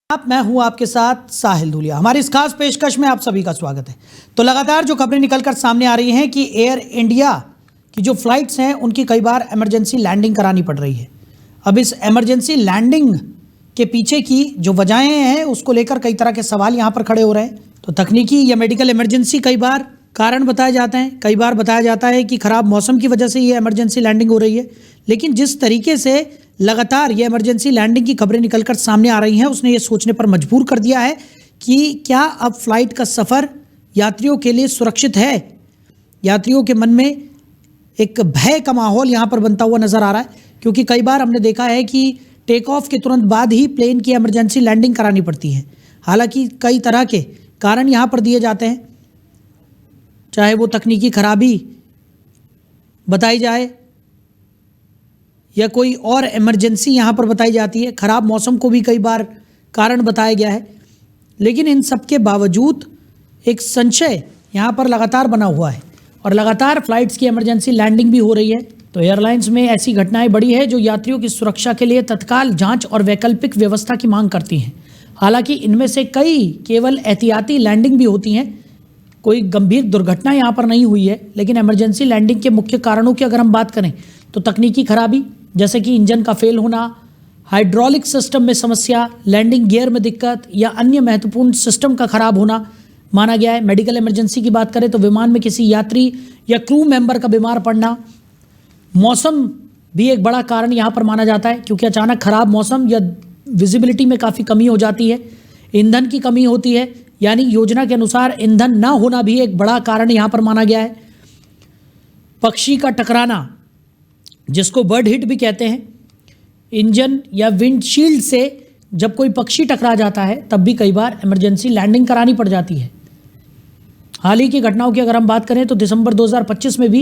मैं हूं आपके साथ साहिल धूलिया। हमारी इस खास पेशकश में आप सभी का स्वागत है। तो लगातार जो खबरें निकलकर सामने आ रही हैं कि एयर इंडिया की जो फ्लाइट्स हैं उनकी कई बार इमरजेंसी लैंडिंग करानी पड़ रही है। अब इस इमरजेंसी लैंडिंग के पीछे की जो वजहें हैं उसको लेकर कई तरह के सवाल यहाँ पर खड़े हो रहे हैं। तो तकनीकी या मेडिकल इमरजेंसी कई बार कारण बताए जाते हैं, कई बार बताया जाता है कि खराब मौसम की वजह से ये इमरजेंसी लैंडिंग हो रही है। लेकिन जिस तरीके से लगातार ये इमरजेंसी लैंडिंग की खबरें निकलकर सामने आ रही हैं उसने ये सोचने पर मजबूर कर दिया है कि क्या अब फ्लाइट का सफ़र यात्रियों के लिए सुरक्षित है। यात्रियों के मन में एक भय का माहौल यहाँ पर बनता हुआ नजर आ रहा है, क्योंकि कई बार हमने देखा है कि टेक ऑफ के तुरंत बाद ही प्लेन की इमरजेंसी लैंडिंग करानी पड़ती है। हालांकि कई तरह के कारण यहाँ पर दिए जाते हैं, चाहे वो तकनीकी खराबी बताई जाए या कोई और इमरजेंसी यहाँ पर बताई जाती है। खराब मौसम को भी कई बार कारण बताया गया है। लेकिन इन सब के बावजूद एक संशय यहाँ पर लगातार बना हुआ है और लगातार फ्लाइट्स की इमरजेंसी लैंडिंग भी हो रही है। तो एयरलाइंस में ऐसी घटनाएं बढ़ी है जो यात्रियों की सुरक्षा के लिए तत्काल जांच और वैकल्पिक व्यवस्था की मांग करती हैं। हालांकि इनमें से कई केवल एहतियाती लैंडिंग भी होती हैं। कोई गंभीर दुर्घटना यहाँ पर नहीं हुई है। लेकिन इमरजेंसी लैंडिंग के मुख्य कारणों की अगर हम बात करें तो तकनीकी खराबी जैसे कि इंजन का फेल होना, हाइड्रोलिक सिस्टम में समस्या, लैंडिंग गियर में दिक्कत या अन्य महत्वपूर्ण सिस्टम का खराब होना माना गया है। मेडिकल इमरजेंसी की बात करें तो विमान में किसी यात्री या क्रू मेंबर का बीमार पड़ना, मौसम भी एक बड़ा कारण यहाँ पर माना जाता है, क्योंकि अचानक खराब मौसम या विजिबिलिटी में काफ़ी कमी हो जाती है। ईंधन की कमी होती है, यानी योजना के अनुसार ईंधन ना होना भी एक बड़ा कारण यहाँ पर माना गया है। पक्षी का टकराना जिसको बर्ड हिट भी कहते हैं, इंजन या विंडशील्ड से जब कोई पक्षी टकरा जाता है तब भी कई बार इमरजेंसी लैंडिंग करानी पड़ जाती है। हाल ही की घटनाओं की अगर हम बात करें तो दिसंबर 2025 में भी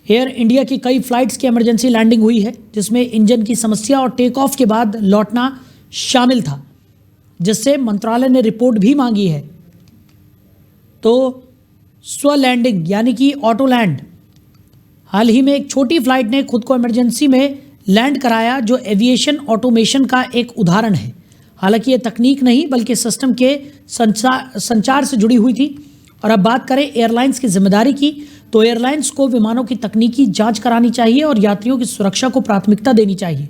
एयर इंडिया की कई फ्लाइट्स की इमरजेंसी लैंडिंग हुई है, जिसमें इंजन की समस्या और टेक ऑफ के बाद लौटना शामिल था, जिससे मंत्रालय ने रिपोर्ट भी मांगी है। तो स्व लैंडिंग यानी कि ऑटो लैंड, हाल ही में एक छोटी फ्लाइट ने खुद को इमरजेंसी में लैंड कराया, जो एविएशन ऑटोमेशन का एक उदाहरण है। हालांकि ये तकनीक नहीं बल्कि सिस्टम के संचार से जुड़ी हुई थी। और अब बात करें एयरलाइंस की जिम्मेदारी की, तो एयरलाइंस को विमानों की तकनीकी जांच करानी चाहिए और यात्रियों की सुरक्षा को प्राथमिकता देनी चाहिए।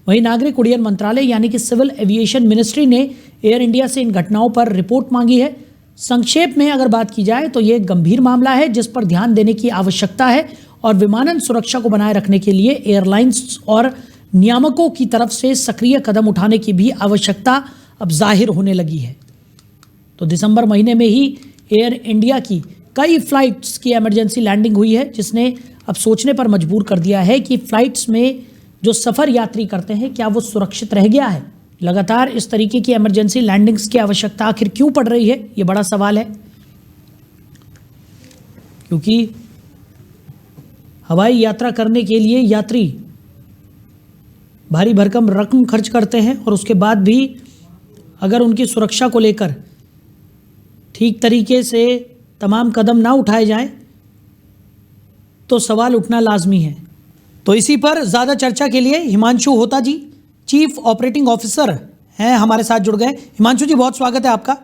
वहीं नागरिक उड्डयन मंत्रालय यानी कि सिविल एविएशन मिनिस्ट्री ने एयर इंडिया से इन घटनाओं पर रिपोर्ट मांगी है। संक्षेप में अगर बात की जाए तो ये एक गंभीर मामला है जिस पर ध्यान देने की आवश्यकता है और विमानन सुरक्षा को बनाए रखने के लिए एयरलाइंस और नियामकों की तरफ से सक्रिय कदम उठाने की भी आवश्यकता अब जाहिर होने लगी है। तो दिसंबर महीने में ही एयर इंडिया की कई फ्लाइट्स की इमरजेंसी लैंडिंग हुई है, जिसने अब सोचने पर मजबूर कर दिया है कि फ्लाइट्स में जो सफ़र यात्री करते हैं क्या वो सुरक्षित रह गया है। लगातार इस तरीके की इमरजेंसी लैंडिंग्स की आवश्यकता आखिर क्यों पड़ रही है, ये बड़ा सवाल है। क्योंकि हवाई यात्रा करने के लिए यात्री भारी भरकम रकम खर्च करते हैं और उसके बाद भी अगर उनकी सुरक्षा को लेकर ठीक तरीके से तमाम कदम ना उठाए जाएं तो सवाल उठना लाजमी है। तो इसी पर ज़्यादा चर्चा के लिए हिमांशु होता जी, चीफ ऑपरेटिंग ऑफिसर हैं, हमारे साथ जुड़ गए। हिमांशु जी, बहुत स्वागत है आपका।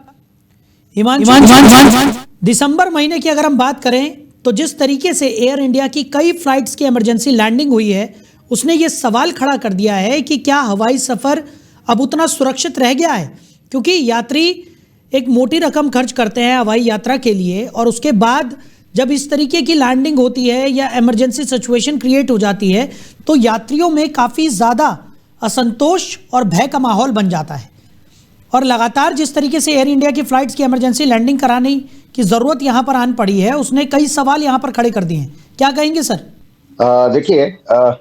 हिमांशु, दिसंबर महीने की अगर हम बात करें तो जिस तरीके से एयर इंडिया की कई फ्लाइट्स की इमरजेंसी लैंडिंग हुई है उसने ये सवाल खड़ा कर दिया है कि क्या हवाई सफ़र अब उतना सुरक्षित रह गया है। क्योंकि यात्री एक मोटी रकम खर्च करते हैं हवाई यात्रा के लिए और उसके बाद जब इस तरीके की लैंडिंग होती है या इमरजेंसी सिचुएशन क्रिएट हो जाती है तो यात्रियों में काफ़ी ज़्यादा असंतोष और भय का माहौल बन जाता है। और लगातार जिस तरीके से एयर इंडिया की फ्लाइट्स की इमरजेंसी लैंडिंग कराने की ज़रूरत यहाँ पर आन पड़ी है उसने कई सवाल यहाँ पर खड़े कर दिए हैं। क्या कहेंगे सर? देखिए,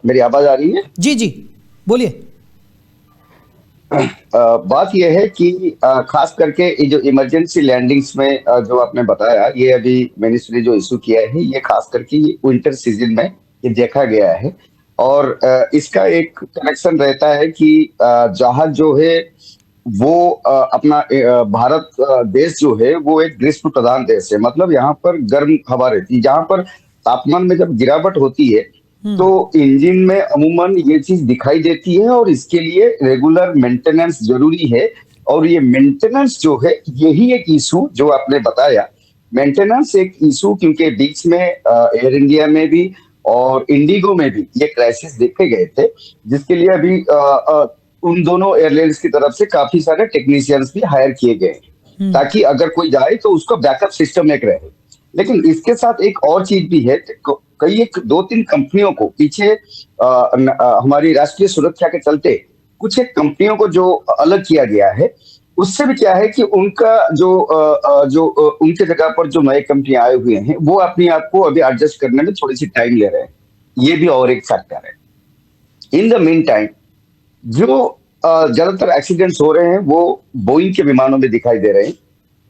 मेरी आवाज़ आ रही है? जी जी, बोलिए। बात यह है कि खास करके ये जो इमरजेंसी लैंडिंग्स में जो आपने बताया, ये अभी मिनिस्ट्री जो इशू किया है ये खास करके विंटर सीजन में ये देखा गया है। और इसका एक कनेक्शन रहता है कि जहाज जो है वो अपना भारत देश जो है वो एक ग्रीष्म प्रधान देश है। मतलब यहाँ पर गर्म हवा रहती है। जहाँ पर तापमान में जब गिरावट होती है तो इंजन में अमूमन ये चीज दिखाई देती है और इसके लिए रेगुलर मेंटेनेंस जरूरी है और ये मेंटेनेंस जो है यही एक इशू जो आपने बताया, मेंटेनेंस एक इशू, क्योंकि बीच में एयर इंडिया में भी और इंडिगो में भी ये क्राइसिस देखे गए थे, जिसके लिए अभी उन दोनों एयरलाइंस की तरफ से काफी सारे टेक्नीशियंस भी हायर किए गए ताकि अगर कोई जाए तो उसका बैकअप सिस्टम एक रहे। लेकिन इसके साथ एक और चीज भी है, कई एक 2-3 कंपनियों को पीछे हमारी राष्ट्रीय सुरक्षा के चलते कुछ एक कंपनियों को जो अलग किया गया है, उससे भी क्या है कि उनका जो उनके जगह पर जो नए कंपनी आए हुए हैं वो अपने आप को अभी एडजस्ट करने में थोड़ी सी टाइम ले रहे हैं। ये भी और एक फैक्टर है। इन द मीन टाइम जो ज्यादातर एक्सीडेंट्स हो रहे हैं वो बोइंग के विमानों में दिखाई दे रहे हैं।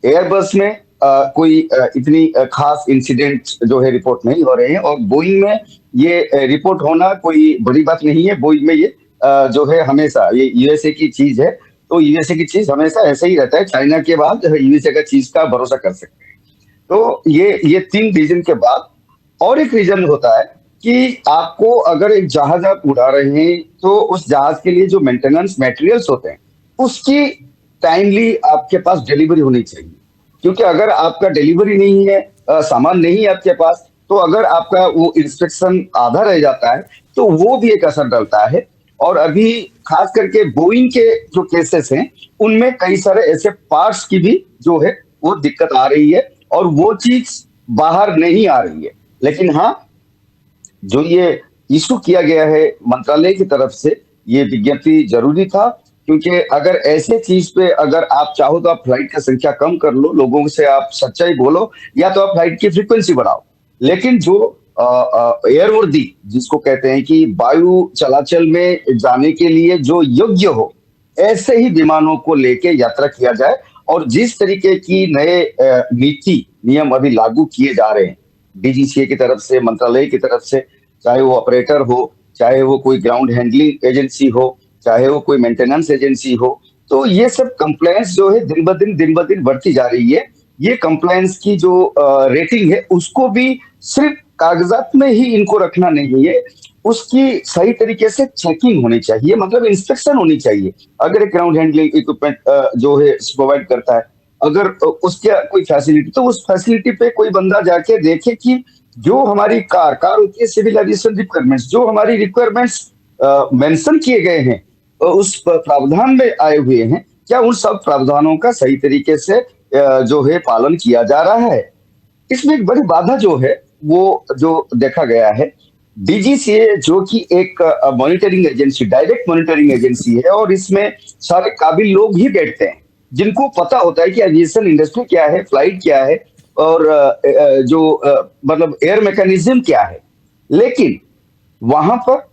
एयरबस में कोई इतनी खास इंसिडेंट जो है रिपोर्ट नहीं हो रहे हैं, और बोइंग में ये रिपोर्ट होना कोई बड़ी बात नहीं है। बोइंग में ये जो है हमेशा ये यूएसए की चीज है, तो यूएसए की चीज हमेशा ऐसे ही रहता है। चाइना के बाद यूएसए का चीज का भरोसा कर सकते हैं। तो ये 3 रीजन के बाद और एक रीजन होता है कि आपको अगर एक जहाज आप उड़ा रहे हैं तो उस जहाज के लिए जो मेंटेनेंस मटेरियल्स होते हैं उसकी टाइमली आपके पास डिलीवरी होनी चाहिए। क्योंकि अगर आपका डिलीवरी नहीं है, सामान नहीं है आपके पास, तो अगर आपका वो इंस्पेक्शन आधा रह जाता है तो वो भी एक असर डालता है। और अभी खास करके बोइंग के जो केसेस हैं उनमें कई सारे ऐसे पार्ट्स की भी जो है वो दिक्कत आ रही है, और वो चीज बाहर नहीं आ रही है। लेकिन हाँ, जो ये इशू किया गया है मंत्रालय की तरफ से, ये विज्ञप्ति जरूरी था, क्योंकि अगर ऐसे चीज पे अगर आप चाहो तो आप फ्लाइट की संख्या कम कर लो, लोगों से आप सच्चाई बोलो, या तो आप फ्लाइट की फ्रीक्वेंसी बढ़ाओ। लेकिन जो एयरवर्दी जिसको कहते हैं कि वायु चलाचल में जाने के लिए जो योग्य हो, ऐसे ही विमानों को लेके यात्रा किया जाए। और जिस तरीके की नए नीति नियम अभी लागू किए जा रहे हैं डीजीसीए की तरफ से, मंत्रालय की तरफ से, चाहे वो ऑपरेटर हो, चाहे वो कोई ग्राउंड हैंडलिंग एजेंसी हो, चाहे वो कोई मेंटेनेंस एजेंसी हो, तो ये सब कंप्लायंस जो है दिन ब दिन बढ़ती जा रही है। ये कंप्लायंस की जो रेटिंग है उसको भी सिर्फ कागजात में ही इनको रखना नहीं है, उसकी सही तरीके से चेकिंग होनी चाहिए, मतलब इंस्पेक्शन होनी चाहिए। अगर एक ग्राउंड हैंडलिंग इक्विपमेंट जो है प्रोवाइड करता है, अगर उसके कोई फैसिलिटी, तो उस फैसिलिटी पे कोई बंदा जाके देखे कि जो हमारी कार होती है, सिविल एविएशन रिक्वायरमेंट्स, जो हमारी रिक्वायरमेंट्स मेंशन किए गए हैं, उस प्रावधान में आए हुए हैं, क्या उन सब प्रावधानों का सही तरीके से जो है पालन किया जा रहा है। इसमें एक बड़ी बाधा जो है वो जो देखा गया है, डीजीसीए जो कि एक monitoring agency, direct monitoring agency है, और इसमें सारे काबिल लोग ही बैठते हैं जिनको पता होता है कि एविएशन इंडस्ट्री क्या है, फ्लाइट क्या है, और जो मतलब एयर मैकेनिज्म क्या है। लेकिन वहां पर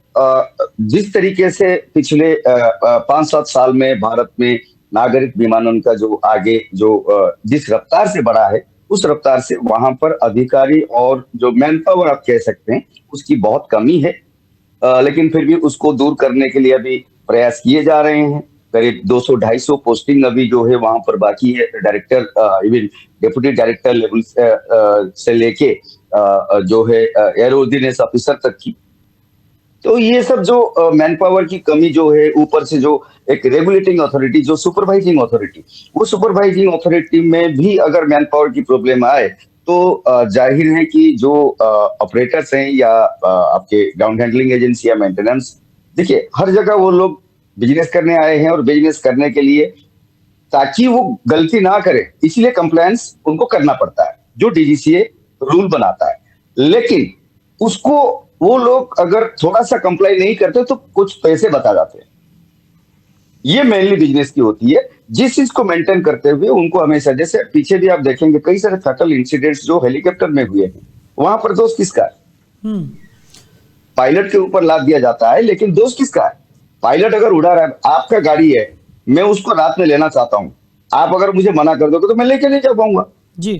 जिस तरीके से पिछले 5-7 साल में भारत में नागरिक विमानन का जो आगे जो जिस रफ्तार से बढ़ा है, उस रफ्तार से वहां पर अधिकारी और जो मैन पावर आप कह सकते हैं उसकी बहुत कमी है। लेकिन फिर भी उसको दूर करने के लिए अभी प्रयास किए जा रहे हैं। करीब 200-250 पोस्टिंग अभी जो है वहां पर बाकी है, director even deputy director level से लेके जो है एयरवर्दीनेस ऑफिसर तक की। तो ये सब जो मैन पावर की कमी जो है, ऊपर से जो एक रेगुलेटिंग अथॉरिटी, जो सुपरवाइजिंग अथॉरिटी, वो सुपरवाइजिंग अथॉरिटी में भी अगर मैन पावर की प्रॉब्लम आए तो जाहिर है कि जो ऑपरेटर्स हैं या आपके ग्राउंड हैंडलिंग एजेंसी या मेंटेनेंस, देखिए हर जगह वो लोग बिजनेस करने आए हैं, और बिजनेस करने के लिए ताकि वो गलती ना करे इसलिए कंप्लायंस उनको करना पड़ता है, जो डीजीसीए रूल बनाता है। लेकिन उसको वो लोग अगर थोड़ा सा कंप्लाई नहीं करते तो कुछ पैसे बता जाते हैं। ये मेनली बिजनेस की होती है, जिस चीज को मेंटेन करते हुए उनको हमेशा, जैसे पीछे भी आप देखेंगे कई सारे फैटल इंसिडेंट्स जो हेलीकॉप्टर में हुए हैं, वहां पर दोष किसका है? पायलट के ऊपर लाद दिया जाता है, लेकिन दोष किसका है? पायलट अगर उड़ा रहा है, आपका गाड़ी है, मैं उसको रात में लेना चाहता हूं, आप अगर मुझे मना कर दोगे तो मैं लेके नहीं जा पाऊंगा जी।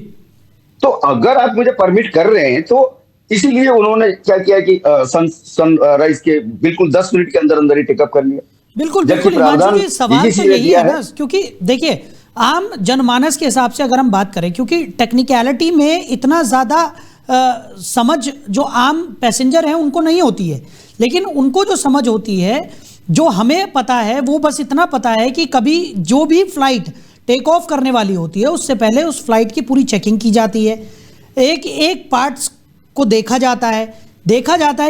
तो अगर आप मुझे परमिट कर रहे हैं, तो इसीलिए उन्होंने क्या किया कि सनराइज के बिल्कुल 10 मिनट के अंदर अंदर ही टेकअप कर लिया। बिल्कुल बिल्कुल हिमांशु जी, सवाल तो यही है ना, क्योंकि देखिए आम जनमानस के हिसाब से अगर हम बात करें, क्योंकि टेक्निकलिटी में इतना ज्यादा समझ जो आम पैसेंजर हैं उनको नहीं होती है, लेकिन उनको जो समझ होती है जो हमें पता है वो बस इतना पता है कि कभी जो भी फ्लाइट टेक ऑफ करने वाली होती है उससे पहले उस फ्लाइट की पूरी चेकिंग की जाती है, एक एक पार्ट्स को देखा जाता है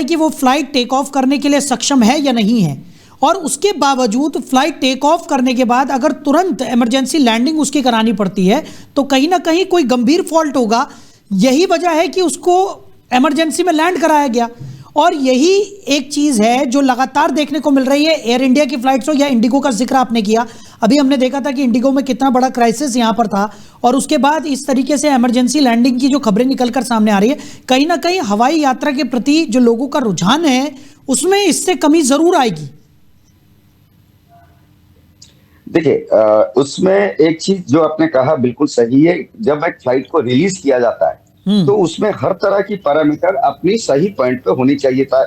कि वो फ्लाइट टेक ऑफ करने के लिए सक्षम है या नहीं है, और उसके बावजूद फ्लाइट टेक ऑफ करने के बाद अगर तुरंत इमरजेंसी लैंडिंग उसकी करानी पड़ती है तो कहीं ना कहीं कोई गंभीर फॉल्ट होगा। यही वजह है कि उसको इमरजेंसी में लैंड कराया गया। और यही एक चीज है जो लगातार देखने को मिल रही है एयर इंडिया की फ्लाइट्स हो या इंडिगो का जिक्र आपने किया। अभी हमने देखा था कि इंडिगो में कितना बड़ा क्राइसिस यहां पर था, और उसके बाद इस तरीके से इमरजेंसी लैंडिंग की जो खबरें निकलकर सामने आ रही है, कहीं ना कहीं हवाई यात्रा के प्रति जो लोगों का रुझान है उसमें इससे कमी जरूर आएगी। देखिए, उसमें एक चीज जो आपने कहा बिल्कुल सही है। जब एक फ्लाइट को रिलीज किया जाता है तो उसमें हर तरह की पैरामीटर अपनी सही पॉइंट पे होनी चाहिए था,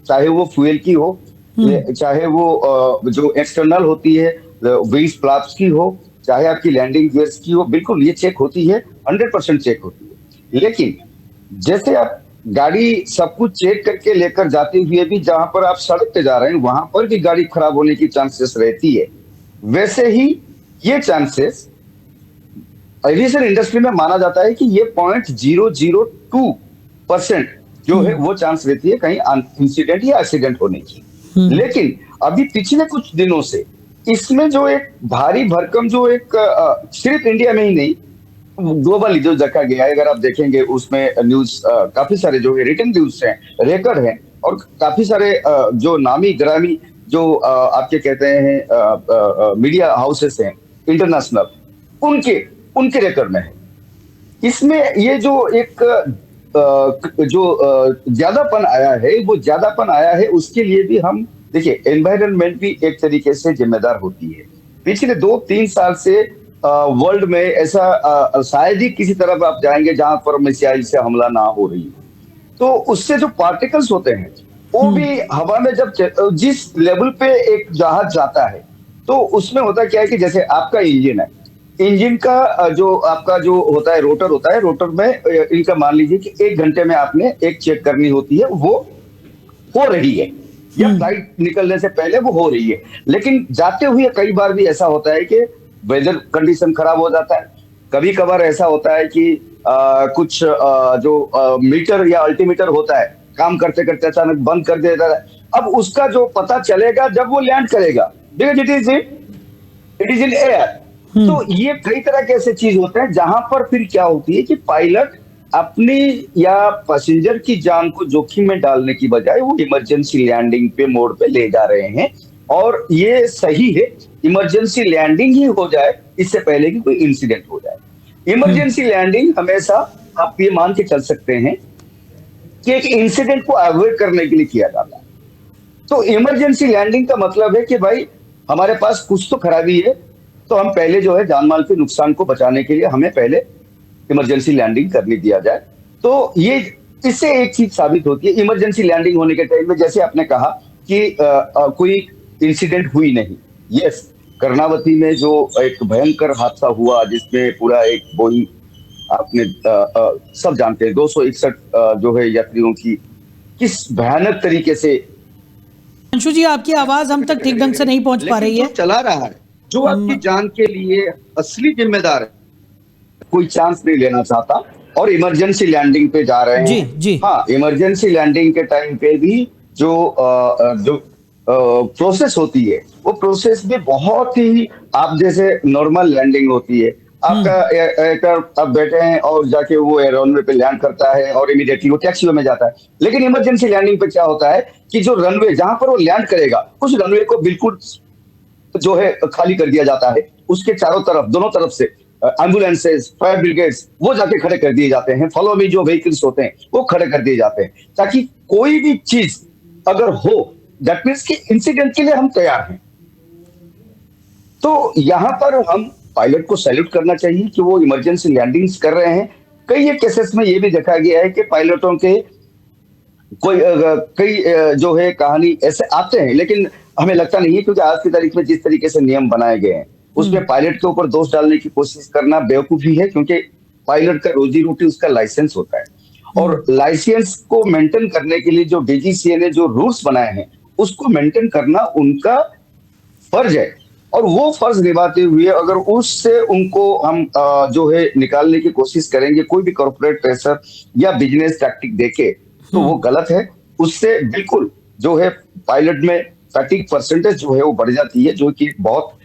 चाहे वो फ्यूल की हो, चाहे वो जो एक्सटर्नल होती है विंग्स फ्लैप्स की हो, चाहे आपकी लैंडिंग गियर्स की हो, बिल्कुल ये चेक होती है, 100% चेक होती है। लेकिन जैसे आप गाड़ी सब कुछ चेक करके लेकर जाते हुए भी जहां पर आप सड़क पे जा रहे हैं वहां पर भी गाड़ी खराब होने की चांसेस रहती है, वैसे ही ये चांसेस एविएशन इंडस्ट्री में माना जाता है कि ये 0.002% जो है वो चांस रहती है कहीं इंसिडेंट या एक्सीडेंट होने की। लेकिन अभी पिछले कुछ दिनों से इसमें जो एक भारी भरकम जो एक सिर्फ इंडिया में ही नहीं ग्लोबली जो देखा गया है, अगर आप देखेंगे उसमें न्यूज काफी सारे जो है रिटन न्यूज हैं, रिकॉर्ड हैं, और काफी सारे जो नामी ग्रामी जो आपके कहते हैं मीडिया हाउसेस हैं इंटरनेशनल, उनके रिकॉर्ड में है। इसमें ये जो एक ज्यादापन आया है, वो ज्यादापन आया है उसके लिए भी हम देखिए एनवायरनमेंट भी एक तरीके से जिम्मेदार होती है। पिछले 2-3 साल से वर्ल्ड में ऐसा शायद ही किसी तरफ आप जाएंगे जहां पर मिसाइल से हमला ना हो रही हो, तो उससे जो पार्टिकल्स होते हैं वो भी हवा में जब जिस लेवल पे एक जहाज जाता है तो उसमें होता क्या है कि जैसे आपका इंजन है, इंजन का जो आपका जो होता है रोटर में इनका मान लीजिए कि 1 घंटे में आपने एक चेक करनी होती है, वो हो रही है या फ्लाइट निकलने से पहले वो हो रही है। लेकिन जाते हुए कई बार भी ऐसा होता है कि वेदर कंडीशन खराब हो जाता है, कभी कभार ऐसा होता है कि कुछ जो मीटर या अल्टीमीटर होता है काम करते करते अचानक बंद कर देता है। अब उसका जो पता चलेगा जब वो लैंड करेगा, because it is in air. तो ये कई तरह के ऐसे चीज होते हैं जहां पर फिर क्या होती है कि पायलट अपनी या पैसेंजर की जान को जोखिम में डालने की बजाय वो इमरजेंसी लैंडिंग पे मोड पे ले जा रहे हैं, और ये सही है इमरजेंसी लैंडिंग ही हो जाए इससे पहले कि कोई इंसिडेंट हो जाए। इमरजेंसी लैंडिंग हमेशा आप ये मान के चल सकते हैं कि एक इंसिडेंट को अवॉइड करने के लिए किया जाता है। तो इमरजेंसी लैंडिंग का मतलब है कि भाई हमारे पास कुछ तो खराबी है, तो हम पहले जो है जान माल के नुकसान को बचाने के लिए हमें पहले इमरजेंसी लैंडिंग करनी दिया जाए। तो ये इससे एक चीज साबित होती है, इमरजेंसी लैंडिंग होने के टाइम में जैसे आपने कहा कि कोई इंसिडेंट हुई नहीं। यस, कर्नावती में जो एक भयंकर हादसा हुआ जिसमें पूरा एक बोइंग आपने सब जानते हैं 261 जो है यात्रियों की किस भयानक तरीके से। अंशु जी, आपकी आवाज हम तक ठीक ढंग से नहीं पहुंच पा रही है। चला रहा है जो आपकी जान के लिए असली जिम्मेदार है, कोई चांस नहीं लेना चाहता और इमरजेंसी लैंडिंग पे जा रहे हैं। जी। हाँ, इमरजेंसी लैंडिंग के टाइम पे भी जो प्रोसेस होती है वो प्रोसेस भी बहुत ही आप जैसे नॉर्मल लैंडिंग होती है। आपका एयरक्राफ्ट आप बैठे हैं और जाके वो रनवे पे लैंड करता है और इमीडिएटली वो टैक्सीवे में जाता है। लेकिन इमरजेंसी लैंडिंग पे क्या होता है कि जो रनवे जहां पर वो लैंड करेगा उस रनवे को बिल्कुल जो है खाली कर दिया जाता है। उसके चारों तरफ दोनों तरफ से एम्बुलेंसेस, फायर ब्रिगेड्स वो जाके खड़े कर दिए जाते हैं। फॉलो मी जो व्हीकल्स होते हैं वो खड़े कर दिए जाते हैं ताकि कोई भी चीज अगर हो दैट मीन्स कि इंसिडेंट के लिए हम तैयार हैं। तो यहां पर हम पायलट को सैल्यूट करना चाहिए कि वो इमरजेंसी लैंडिंग्स कर रहे हैं। कई केसेस में ये भी देखा गया है कि पायलटों के कई जो है कहानी ऐसे आते हैं, लेकिन हमें लगता नहीं है क्योंकि आज की तारीख में जिस तरीके से नियम बनाए गए हैं उसमें पायलट के ऊपर दोष डालने की कोशिश करना बेवकूफी है, क्योंकि पायलट का रोजी रोटी उसका लाइसेंस होता है और लाइसेंस को मेंटेन करने के लिए जो डीजीसीए ने जो रूल्स बनाए हैं उसको मेंटेन करना उनका फर्ज है। और वो फर्ज निभाते हुए अगर उससे उनको हम जो है निकालने की कोशिश करेंगे कोई भी कॉर्पोरेट प्रेशर या बिजनेस टैक्टिक देके, तो वो गलत है। उससे बिल्कुल जो है पायलट में फैटिग परसेंटेज जो है वो बढ़ जाती है, जो कि बहुत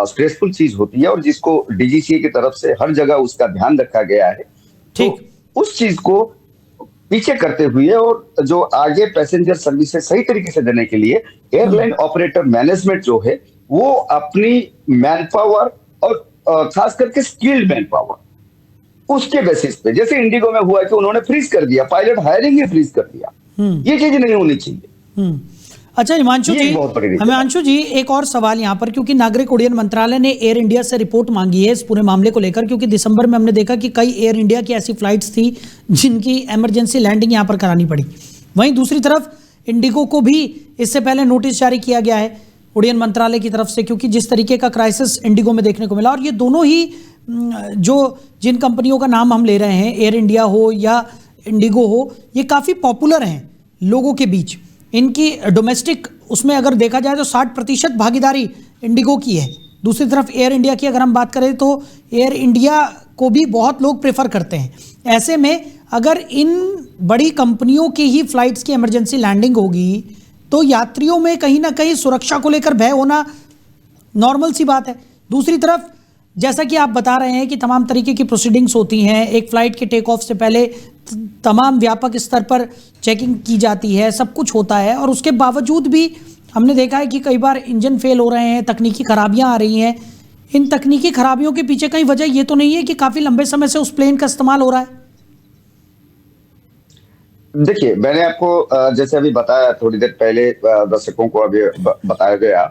स्ट्रेसफुल चीज होती है और जिसको डीजीसीए की तरफ से हर जगह उसका ध्यान रखा गया है। तो उस चीज को पीछे करते हुए और जो आगे पैसेंजर सर्विसेज सही तरीके से देने के लिए एयरलाइन ऑपरेटर मैनेजमेंट जो है वो अपनी मैन पावर और खास करके स्किल्ड मैन पावर उसके बेसिस पे, जैसे इंडिगो में हुआ कि उन्होंने फ्रीज कर दिया, पायलट हायरिंग ही फ्रीज कर दिया। ये चीज नहीं होनी चाहिए। अच्छा हिमांशु जी एक और सवाल यहाँ पर, क्योंकि नागरिक उड्डयन मंत्रालय ने एयर इंडिया से रिपोर्ट मांगी है इस पूरे मामले को लेकर, क्योंकि दिसंबर में हमने देखा कि कई एयर इंडिया की ऐसी फ्लाइट्स थी जिनकी इमरजेंसी लैंडिंग यहाँ पर करानी पड़ी। वहीं दूसरी तरफ इंडिगो को भी इससे पहले नोटिस जारी किया गया है उड्डयन मंत्रालय की तरफ से, क्योंकि जिस तरीके का क्राइसिस इंडिगो में देखने को मिला। और ये दोनों ही जिन कंपनियों का नाम हम ले रहे हैं, एयर इंडिया हो या इंडिगो हो, ये काफ़ी पॉपुलर हैं लोगों के बीच। इनकी डोमेस्टिक उसमें अगर देखा जाए तो 60% भागीदारी इंडिगो की है। दूसरी तरफ एयर इंडिया की अगर हम बात करें तो एयर इंडिया को भी बहुत लोग प्रेफर करते हैं। ऐसे में अगर इन बड़ी कंपनियों की ही फ्लाइट्स की इमरजेंसी लैंडिंग होगी तो यात्रियों में कहीं ना कहीं सुरक्षा को लेकर भय होना नॉर्मल सी बात है। दूसरी तरफ जैसा कि आप बता रहे हैं कि तमाम तरीके की प्रोसीडिंग्स होती हैं, एक फ़्लाइट के टेक ऑफ से पहले तमाम व्यापक स्तर पर चेकिंग की जाती है, सब कुछ होता है, और उसके बावजूद भी हमने देखा है कि कई बार इंजन फेल हो रहे हैं, तकनीकी खराबियां आ रही हैं। इन तकनीकी खराबियों के पीछे कहीं वजह ये तो नहीं है कि काफ़ी लंबे समय से उस प्लेन का इस्तेमाल हो रहा है? देखिए, मैंने आपको जैसे अभी बताया थोड़ी देर पहले, दर्शकों को अभी बताया गया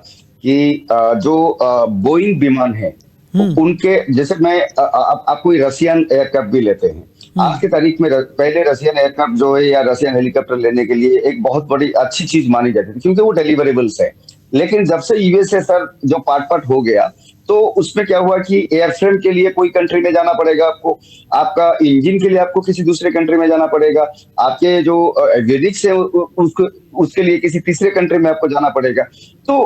कि जो बोइंग विमान है उनके, जैसे मैं आपको रशियन एयरक्राफ्ट भी लेते हैं। आज की तारीख में पहले रशियन एयरक्राफ्ट जो है या रशियन हेलीकॉप्टर लेने के लिए एक बहुत बड़ी अच्छी चीज मानी जाती थी क्योंकि वो डिलीवरेबल्स है। लेकिन जब से यूएसए सर जो पार्ट हो गया तो उसमें क्या हुआ कि एयरफ्रेम के लिए कोई कंट्री में जाना पड़ेगा आपको, आपका इंजन के लिए आपको किसी दूसरे कंट्री में जाना पड़ेगा, आपके जो एवियोनिक्स है उसके लिए किसी तीसरे कंट्री में आपको जाना पड़ेगा। तो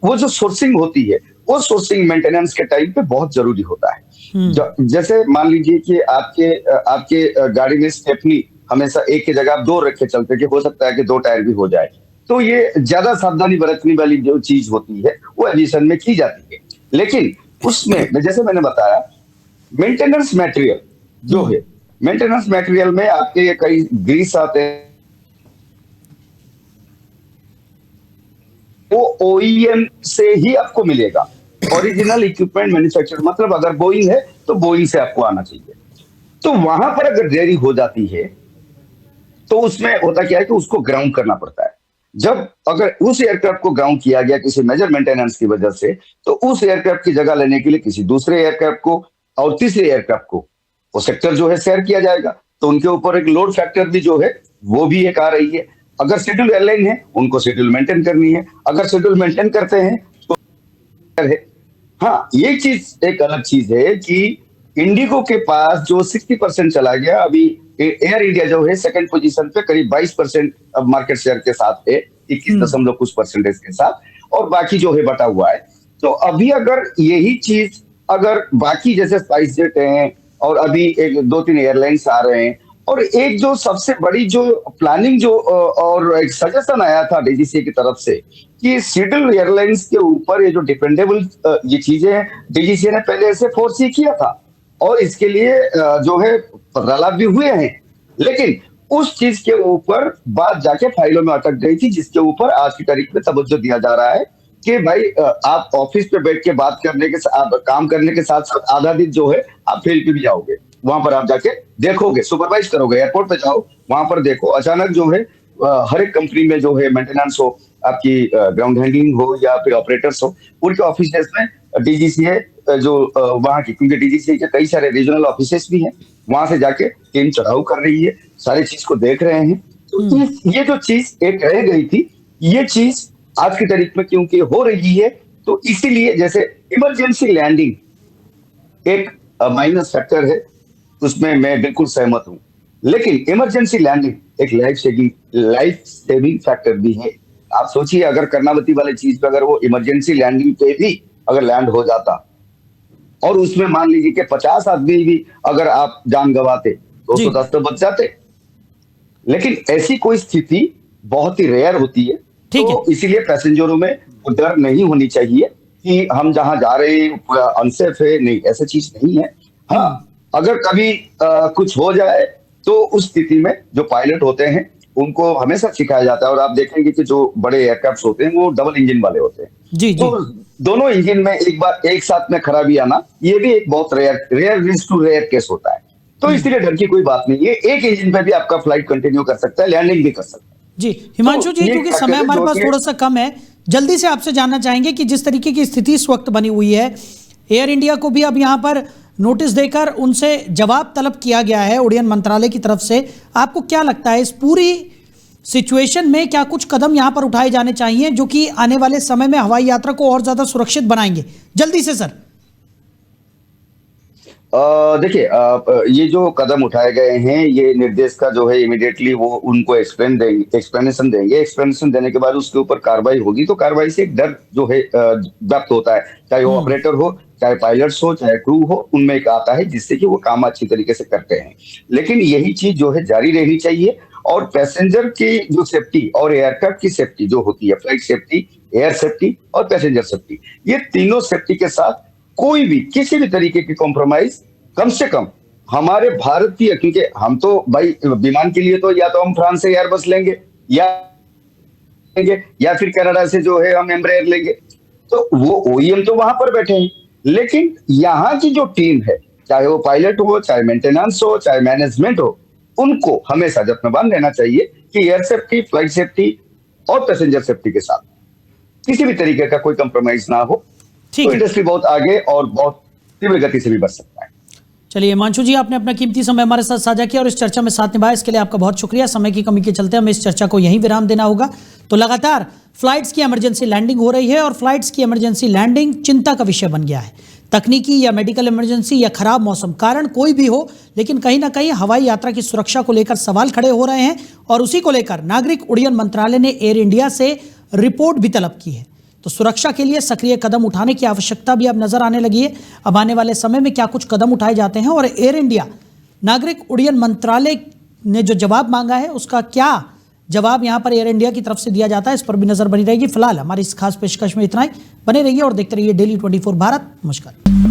वो जो सोर्सिंग होती है वो सोर्सिंग मेंटेनेंस के टाइम पे बहुत जरूरी होता है। जैसे मान लीजिए कि आपके गाड़ी में स्टेपनी हमेशा एक की जगह आप दो रख के चलते, कि हो सकता है कि दो टायर भी हो जाए, तो ये ज्यादा सावधानी बरतने वाली जो चीज होती है वो एविएशन में की जाती है। लेकिन उसमें जैसे मैंने बताया मेंटेनेंस मटेरियल जो है, मेंटेनेंस मटेरियल में आपके कई ग्रीस आते हैं, वो ओईएम से ही आपको मिलेगा, ओरिजिनल इक्विपमेंट मैन्युफैक्चर, मतलब अगर बोइंग है तो बोइंग से आपको आना चाहिए। तो वहां पर अगर देरी हो जाती है तो उसमें होता क्या है कि उसको ग्राउंड करना पड़ता है। जब अगर उस एयरक्राफ्ट को ग्राउंड किया गया किसी मेजर मेंटेनेंस की वजह से, तो उस एयरक्राफ्ट की जगह लेने के लिए किसी दूसरे एयरक्राफ्ट को और तीसरे एयरक्राफ्ट को वो सेक्टर जो है शेयर किया जाएगा, तो उनके ऊपर एक लोड फैक्टर भी जो है वो भी एक आ रही है। अगर शेड्यूल एयरलाइन है उनको शेड्यूल मेंटेन करनी है, अगर शेड्यूल मेंटेन करते हैं तो है। हाँ, ये चीज एक अलग चीज है कि इंडिगो के पास जो 60% चला गया, अभी एयर इंडिया जो है सेकंड पोजीशन पे करीब 22% अब मार्केट शेयर के साथ है, 21 कुछ परसेंटेज के साथ, और बाकी जो है बटा हुआ है। तो अभी अगर यही चीज अगर बाकी जैसे स्पाइस जेट हैं और अभी एक 2-3 एयरलाइंस आ रहे हैं, और एक जो सबसे बड़ी जो प्लानिंग जो और एक सजेशन आया था डीजीसीए की तरफ से कि शेड्यूल एयरलाइंस के ऊपर ये जो डिपेंडेबल ये चीजें हैं, डीजीसीए ने पहले ऐसे फोर्सी किया था और इसके लिए जो है प्रलाप भी हुए हैं, लेकिन उस चीज के ऊपर बात जाके फाइलों में अटक गई थी, जिसके ऊपर आज की तारीख में तवज्जो दिया जा रहा है कि भाई आप ऑफिस पे बैठ के बात करने के साथ, काम करने के साथ साथ आधा दिन जो है आप फील्ड पे भी जाओगे, वहां पर आप जाके देखोगे, सुपरवाइज करोगे, एयरपोर्ट पे जाओ, वहां पर देखो। अचानक जो है हर एक कंपनी में जो है मेंटेनेंस हो, आपकी ग्राउंड हैंडलिंग हो या फिर ऑपरेटर्स हो, उनके ऑफिस में डीजीसीए जो वहां की, क्योंकि डीजीसीए के कई सारे रीजनल ऑफिसेस भी हैं, वहां से जाके टीम चढ़ाऊ कर रही है, सारी चीज को देख रहे हैं। तो ये जो चीज एक रह गई थी, ये चीज आज की तारीख में क्योंकि हो रही है, तो इसीलिए जैसे इमरजेंसी लैंडिंग एक माइनस फैक्टर है, उसमें मैं बिल्कुल सहमत हूं, लेकिन इमरजेंसी लैंडिंग एक लाइफ सेविंग फैक्टर भी है। आप सोचिए अगर कर्नावती वाले चीज पे अगर वो इमरजेंसी लैंडिंग पे भी अगर लैंड हो जाता और उसमें मान लीजिए कि 50 आदमी भी अगर आप जान गंवाते, 210 तो बच जाते। लेकिन ऐसी कोई स्थिति बहुत ही रेयर होती है, ठीक तो इसीलिए पैसेंजरों में वो डर नहीं होनी चाहिए कि हम जहां जा रहे हैं पूरा अनसेफ है, नहीं ऐसा चीज नहीं है। हाँ, अगर कभी कुछ हो जाए तो उस स्थिति में जो पायलट होते हैं उनको हमेशा सिखाया जाता है, और आप देखेंगे कि जो बड़े एयरक्राफ्ट होते हैं वो डबल इंजन वाले होते हैं। जी जी। तो दोनों इंजन में एक बार एक साथ में खराबी आना ये भी एक बहुत rare risk to rare case होता है। तो इसलिए डर की कोई बात नहीं है, एक इंजन पे भी आपका फ्लाइट कंटिन्यू कर सकता है, लैंडिंग भी कर सकता है। जी हिमांशु जी, ये क्योंकि क्या समय करें हमारे जो पास कि- थोड़ा सा कम है, जल्दी से आपसे जानना चाहेंगे कि जिस तरीके की स्थिति इस वक्त बनी हुई है, एयर इंडिया को भी अब यहाँ पर नोटिस देकर उनसे जवाब तलब किया गया है उड्डयन मंत्रालय की तरफ से। आपको क्या लगता है इस पूरी सिचुएशन में क्या कुछ कदम यहाँ पर उठाए जाने चाहिए जो कि आने वाले समय में हवाई यात्रा को और ज्यादा सुरक्षित बनाएंगे? जल्दी से सर। देखिए, ये जो कदम उठाए गए हैं ये निर्देश का जो है इमीडिएटली वो उनको एक्सप्लेनेशन देने के बाद उसके ऊपर कार्रवाई होगी। तो कार्रवाई से एक डर जो है व्याप्त होता है, चाहे वो ऑपरेटर हो, चाहे पायलट्स हो, चाहे क्रू हो, उनमें एक आता है जिससे कि वो काम अच्छी तरीके से करते हैं। लेकिन यही चीज जो है जारी रहनी चाहिए, और पैसेंजर की जो सेफ्टी और एयरक्राफ्ट की सेफ्टी जो होती है, फ्लाइट सेफ्टी, एयर सेफ्टी और पैसेंजर सेफ्टी, ये तीनों सेफ्टी के साथ कोई भी किसी भी तरीके की कॉम्प्रोमाइज कम से कम हमारे भारतीय, क्योंकि हम तो भाई विमान के लिए तो या तो हम फ्रांस से एयरबस लेंगे या फिर कनाडा से जो है हम एम्ब्रेयर लेंगे, तो वो ओईएम तो वहां पर बैठे हैं। लेकिन यहाँ की जो टीम है, चाहे वो पायलट हो, चाहे मेंटेनेंस हो, चाहे मैनेजमेंट हो, उनको हमेशा जत्नबान रहना चाहिए कि एयर सेफ्टी, फ्लाइट सेफ्टी और पैसेंजर सेफ्टी के साथ किसी भी तरीके का कोई कंप्रोमाइज ना हो। तो इंडस्ट्री बहुत आगे और बहुत तीव्र गति से भी बढ़ सकता है। चलिए हिमांशु जी, आपने अपना कीमती समय हमारे साथ साझा किया और इस चर्चा में साथ निभाया, इसके लिए आपका बहुत शुक्रिया। समय की कमी के चलते हमें इस चर्चा को यहीं विराम देना होगा। तो लगातार फ्लाइट्स की इमरजेंसी लैंडिंग हो रही है और फ्लाइट्स की इमरजेंसी लैंडिंग चिंता का विषय बन गया है। तकनीकी या मेडिकल इमरजेंसी या खराब मौसम, कारण कोई भी हो, लेकिन कहीं ना कहीं हवाई यात्रा की सुरक्षा को लेकर सवाल खड़े हो रहे हैं और उसी को लेकर नागरिक उड्डयन मंत्रालय ने एयर इंडिया से रिपोर्ट भी तलब की है। तो सुरक्षा के लिए सक्रिय कदम उठाने की आवश्यकता भी अब नजर आने लगी है। अब आने वाले समय में क्या कुछ कदम उठाए जाते हैं और एयर इंडिया, नागरिक उड्डयन मंत्रालय ने जो जवाब मांगा है उसका क्या जवाब यहां पर एयर इंडिया की तरफ से दिया जाता है, इस पर भी नजर बनी रहेगी। फिलहाल हमारी इस खास पेशकश में इतना ही। बने रहिए और देखते रहिए डेली 24 भारत। नमस्कार।